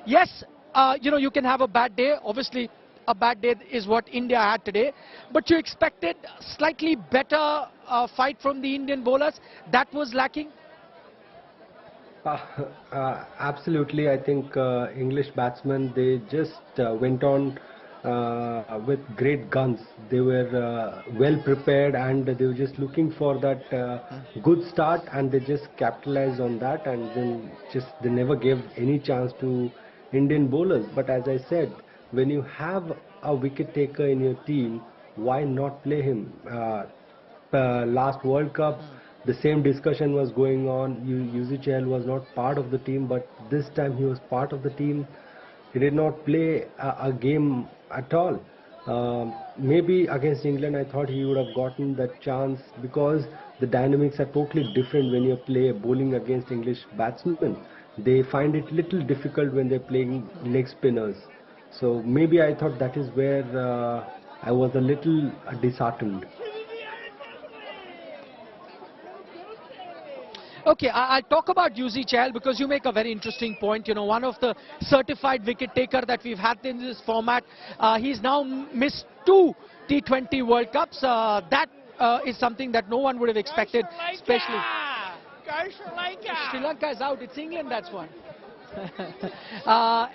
Yes, you can have a bad day. Obviously, a bad day is what India had today. But you expected slightly better fight from the Indian bowlers. That was lacking. Absolutely, I think English batsmen, they just went on with great guns. They were well prepared and they were just looking for that good start, and they just capitalized on that, and then just they never gave any chance to Indian bowlers. But as I said, when you have a wicket taker in your team, why not play him? Last World Cup, the same discussion was going on. Yuzvendra Chahal was not part of the team, but this time he was part of the team. He did not play a game at all. Maybe against England, I thought he would have gotten that chance, because the dynamics are totally different when you play bowling against English batsmen. They find it little difficult when they're playing leg spinners. So maybe I thought that is where I was a little disheartened. Okay, I'll talk about Yuzvendra Chahal because you make a very interesting point. One of the certified wicket taker that we've had in this format. He's now missed 2 T20 World Cups. That is something that no one would have expected, especially. Sri Lanka is out. It's England, that's one.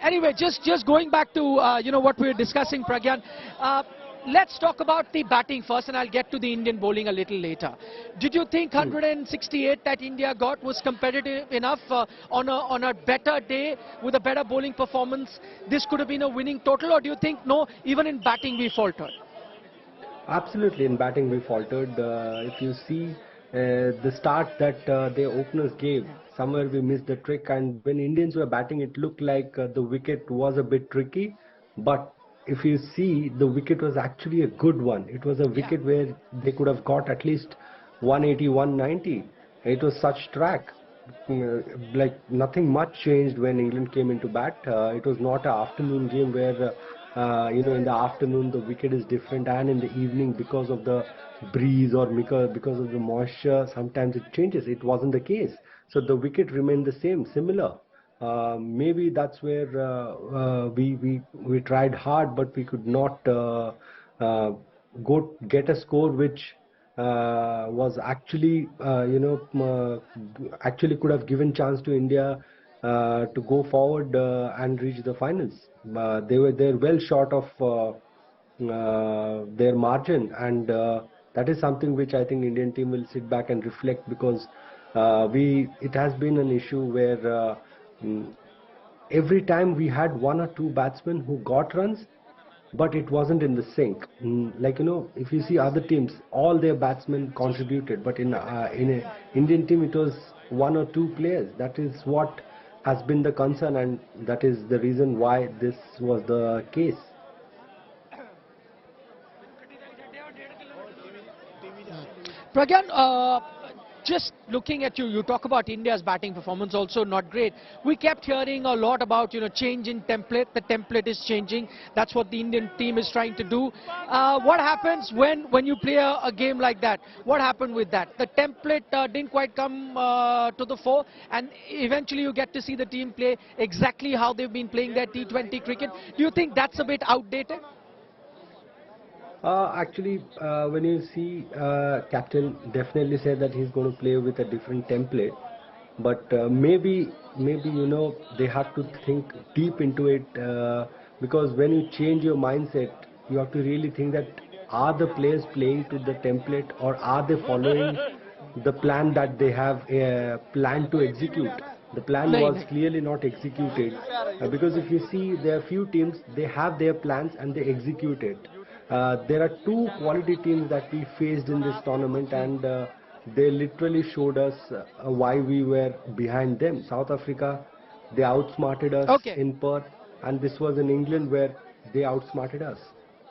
Anyway, just going back to what we were discussing, Pragyan. Let's talk about the batting first, and I'll get to the Indian bowling a little later. Did you think 168 that India got was competitive enough on a better day with a better bowling performance? This could have been a winning total, or do you think no, even in batting we faltered? Absolutely, in batting we faltered. If you see the start that the openers gave, somewhere we missed the trick, and when Indians were batting, it looked like the wicket was a bit tricky, but if you see, the wicket was actually a good one. It was a wicket where they could have got at least 180, 190. It was such track. Like nothing much changed when England came into bat. It was not an afternoon game where, in the afternoon the wicket is different, and in the evening, because of the breeze or because of the moisture, sometimes it changes. It wasn't the case. So the wicket remained the same, similar. Maybe that's where we tried hard, but we could not get a score which was actually actually could have given chance to India to go forward and reach the finals. They're well short of their margin, and that is something which I think Indian team will sit back and reflect, because it has been an issue where every time we had 1 or 2 batsmen who got runs, but it wasn't in the sync. Like, if you see other teams, all their batsmen contributed, but in an Indian team it was 1 or 2 players. That is what has been the concern, and that is the reason why this was the case. Pragyan, just looking at you talk about India's batting performance also not great. We kept hearing a lot about, change in template. The template is changing. That's what the Indian team is trying to do. What happens when you play a game like that? What happened with that? The template didn't quite come to the fore, and eventually you get to see the team play exactly how they've been playing their T20 cricket. Do you think that's a bit outdated? Actually, when you see captain definitely said that he's going to play with a different template, but maybe they have to think deep into it, because when you change your mindset, you have to really think that are the players playing to the template, or are they following the plan that they have planned to execute. The plan was clearly not executed, because if you see, there are few teams, they have their plans and they execute it. There are 2 quality teams that we faced in this tournament, and they literally showed us why we were behind them. South Africa, they outsmarted us in Perth, and this was in England where they outsmarted us.